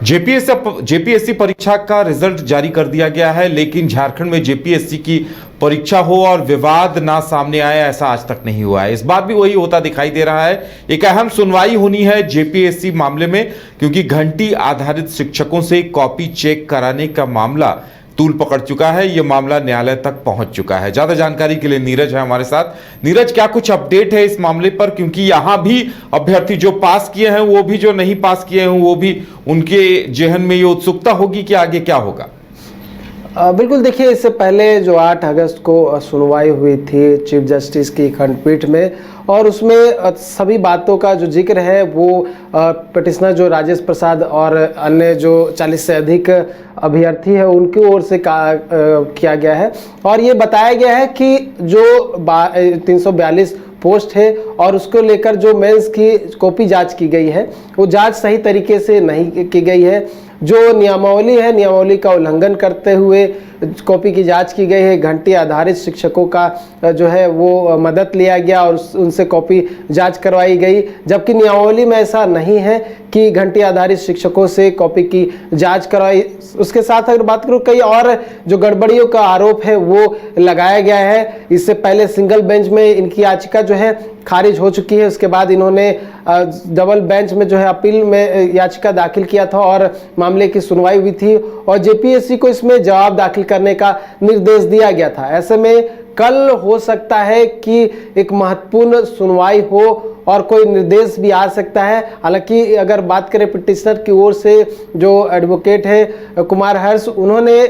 JPSC परीक्षा का result जारी कर दिया गया है, लेकिन झारखंड में जेपीएससी की परीक्षा हो और विवाद ना सामने आए, ऐसा आज तक नहीं हुआ है। इस बार भी वही होता दिखाई दे रहा है। एक अहम सुनवाई होनी है जेपीएससी मामले में, क्योंकि घंटी आधारित शिक्षकों से कॉपी चेक कराने का मामला तूल पकड़ चुका है। यह मामला न्यायालय तक पहुंच चुका है। ज्यादा जानकारी के लिए नीरज है हमारे साथ। नीरज, क्या कुछ अपडेट है इस मामले पर? क्योंकि यहां भी अभ्यर्थी जो पास किए हैं वो भी, जो नहीं पास किए हैं वो भी, उनके जहन में ये उत्सुकता होगी कि आगे क्या होगा। बिल्कुल, देखिए, इससे पहले जो 8 अगस्त को सुनवाई हुई थी चीफ जस्टिस की खंडपीठ में, और उसमें सभी बातों का जो जिक्र है वो पिटिशनर जो राजेश प्रसाद और अन्य जो 40 से अधिक अभ्यर्थी है उनकी ओर से किया गया है। और ये बताया गया है कि जो 342 पोस्ट है और उसको लेकर जो मेंस की कॉपी जांच की गई है वो जांच सही तरीके से नहीं की गई है। जो नियमावली है, नियमावली का उल्लंघन करते हुए कॉपी की जांच की गई है। घंटी आधारित शिक्षकों का जो है वो मदद लिया गया और उनसे कॉपी जांच करवाई गई, जबकि नियमावली में ऐसा नहीं है कि घंटी आधारित शिक्षकों से कॉपी की जांच करवाई। उसके साथ अगर बात करूँ, कई और जो गड़बड़ियों का आरोप है वो लगाया गया है। इससे पहले सिंगल बेंच में इनकी याचिका जो है खारिज हो चुकी है। उसके बाद इन्होंने डबल बेंच में जो है अपील में याचिका दाखिल किया था और मामले की सुनवाई हुई थी और जेपीएससी को इसमें जवाब दाखिल करने का निर्देश दिया गया था। ऐसे में कल हो सकता है कि एक महत्वपूर्ण सुनवाई हो और कोई निर्देश भी आ सकता है। हालांकि अगर बात करें पिटिशनर की ओर से जो एडवोकेट है कुमार हर्ष, उन्होंने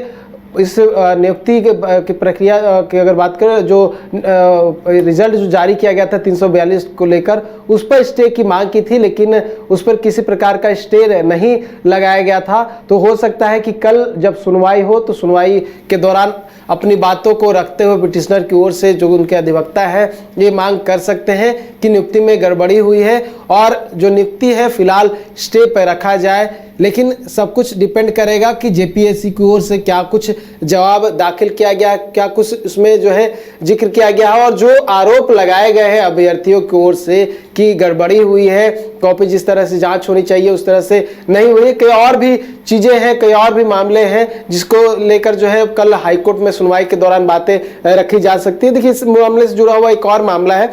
इस नियुक्ति की प्रक्रिया की अगर बात करें, जो रिजल्ट जो जारी किया गया था 342 को लेकर, उस पर स्टे की मांग की थी, लेकिन उस पर किसी प्रकार का स्टे नहीं लगाया गया था। तो हो सकता है कि कल जब सुनवाई हो तो सुनवाई के दौरान अपनी बातों को रखते हुए पिटिशनर की ओर से जो उनके अधिवक्ता है ये मांग कर सकते हैं कि नियुक्ति में गड़बड़ी हुई है और जो नियुक्ति है फिलहाल स्टे पर रखा जाए। लेकिन सब कुछ डिपेंड करेगा कि जेपीएससी की ओर से क्या कुछ जवाब दाखिल किया गया, क्या कुछ उसमें जो है जिक्र किया गया है, और जो आरोप लगाए गए हैं अभ्यर्थियों की ओर से कि गड़बड़ी हुई है, कॉपी जिस तरह से जांच होनी चाहिए उस तरह से नहीं हुई। कई और भी चीजें हैं, कई और भी मामले हैं जिसको लेकर जो है कल हाईकोर्ट में सुनवाई के दौरान बातें रखी जा सकती है। देखिए, इस मामले से जुड़ा हुआ एक और मामला है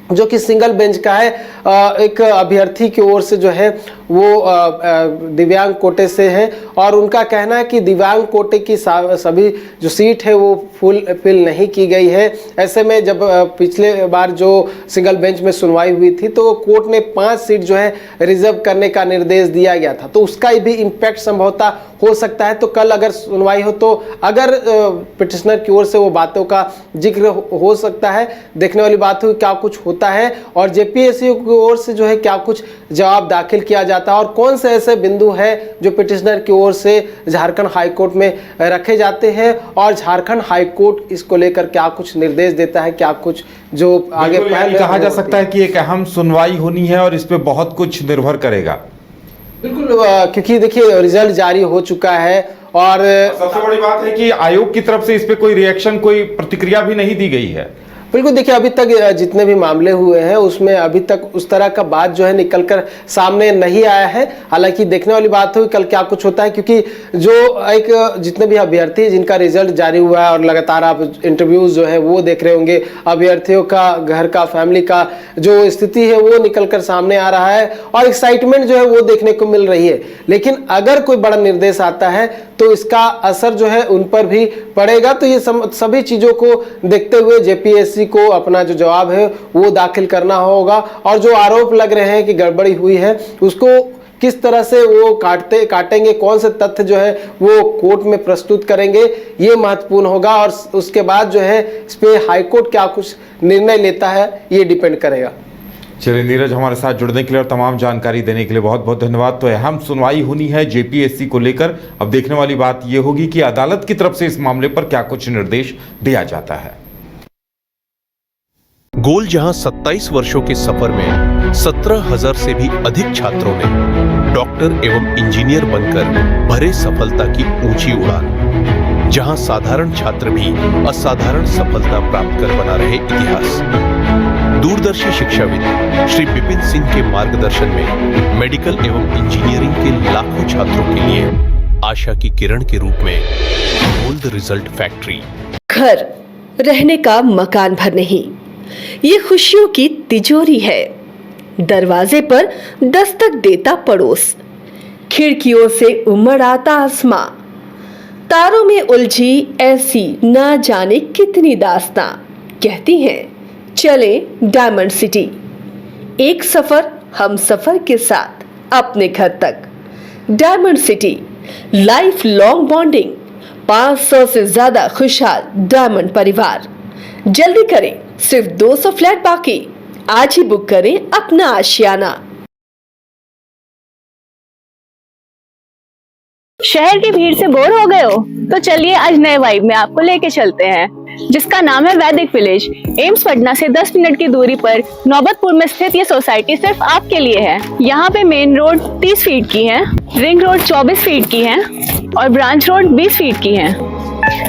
जो कि सिंगल बेंच का है। एक अभ्यर्थी की ओर से जो है वो दिव्यांग कोटे से हैं और उनका कहना है कि दिव्यांग कोटे की सभी जो सीट है वो फिल नहीं की गई है। ऐसे में जब पिछले बार जो सिंगल बेंच में सुनवाई हुई थी तो कोर्ट ने 5 सीट जो है रिजर्व करने का निर्देश दिया गया था, तो उसका भी इम्पैक्ट संभवतः हो सकता है। तो कल अगर सुनवाई हो तो अगर पिटिशनर की ओर से वो बातों का जिक्र हो सकता है। देखने वाली बात हुई क्या कुछ होता है और जेपीएससी की ओर से जो है क्या कुछ जवाब दाखिल किया जाता है और कौन से ऐसे बिंदु है जो पिटिशनर की ओर से झारखंड हाईकोर्ट में रखे जाते हैं और झारखंड हाईकोर्ट इसको लेकर क्या कुछ निर्देश देता है, क्या कुछ जो आगे पहल कहा जा सकता है कि एक अहम सुनवाई होनी है और इस पे बहुत कुछ निर्भर करेगा। बिल्कुल, क्योंकि देखिए रिजल्ट जारी हो चुका है और सबसे बड़ी बात है कि आयोग की तरफ से इस पे कोई रिएक्शन, कोई प्रतिक्रिया भी नहीं दी गई है। बिल्कुल, देखिए, अभी तक जितने भी मामले हुए हैं उसमें अभी तक उस तरह का बात जो है निकलकर सामने नहीं आया है। हालांकि देखने वाली बात हुई कल क्या कुछ होता है, क्योंकि जो एक जितने भी अभ्यर्थी जिनका रिजल्ट जारी हुआ है और लगातार आप इंटरव्यूज जो है वो देख रहे होंगे, अभ्यर्थियों का घर का फैमिली का जो स्थिति है वो निकलकर सामने आ रहा है और एक्साइटमेंट जो है वो देखने को मिल रही है। लेकिन अगर कोई बड़ा निर्देश आता है तो इसका असर जो है उन पर भी पड़ेगा। तो ये सभी चीजों को देखते हुए जेपीएससी को अपना जो जवाब है वो दाखिल करना होगा और जो आरोप लग रहे हैं कि गड़बड़ी हुई है उसको किस तरह से वो काटेंगे, कौन से तथ्य जो है वो कोर्ट में प्रस्तुत करेंगे, ये महत्वपूर्ण होगा। और उसके बाद जो है इस पे हाईकोर्ट क्या कुछ निर्णय लेता है ये डिपेंड करेगा। चलिए नीरज, हमारे साथ जुड़ने के लिए और तमाम जानकारी देने के लिए बहुत बहुत धन्यवाद। तो अहम सुनवाई होनी है जेपीएससी को लेकर। अब देखने वाली बात यह होगी कि अदालत की तरफ से इस मामले पर क्या कुछ निर्देश दिया जाता है। गोल जहां 27 वर्षों के सफर में 17,000 से भी अधिक छात्रों ने डॉक्टर एवं इंजीनियर बनकर भरे सफलता की ऊंची उड़ान, जहां साधारण छात्र भी असाधारण सफलता प्राप्त कर बना रहे इतिहास। दूरदर्शी शिक्षाविद श्री विपिन सिंह के मार्गदर्शन में मेडिकल एवं इंजीनियरिंग के लाखों छात्रों के लिए आशा की किरण के रूप में गोल्ड रिजल्ट फैक्ट्री। घर रहने का मकान भर नहीं, ये खुशियों की तिजोरी है। दरवाजे पर दस्तक देता पड़ोस, खिड़कियों से उमड़ आता आसमां, तारों में उलझी ऐसी ना जाने कितनी दास्तां। कहती हैं चले डायमंड सिटी, एक सफर हम सफर के साथ अपने घर तक। Diamond city, life long bonding, 500 से ज्यादा खुशहाल डायमंड परिवार। जल्दी करें, सिर्फ 200 फ्लैट बाकी। आज ही बुक करें अपना आशियाना। शहर की भीड़ से बोर हो गए हो? तो चलिए आज नए वाइब में आपको लेके चलते हैं, जिसका नाम है वैदिक विलेज। एम्स पटना से 10 मिनट की दूरी पर नौबतपुर में स्थित ये सोसाइटी सिर्फ आपके लिए है। यहाँ पे मेन रोड 30 फीट की है, रिंग रोड 24 फीट की है और ब्रांच रोड 20 फीट की है।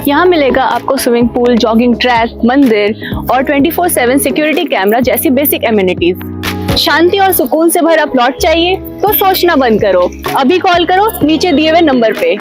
यहाँ मिलेगा आपको स्विमिंग पूल, जॉगिंग ट्रैक, मंदिर और 24/7 सिक्योरिटी कैमरा जैसी बेसिक एमिनिटीज। शांति और सुकून से भरा प्लॉट चाहिए तो सोचना बंद करो, अभी कॉल करो नीचे दिए हुए नंबर पे।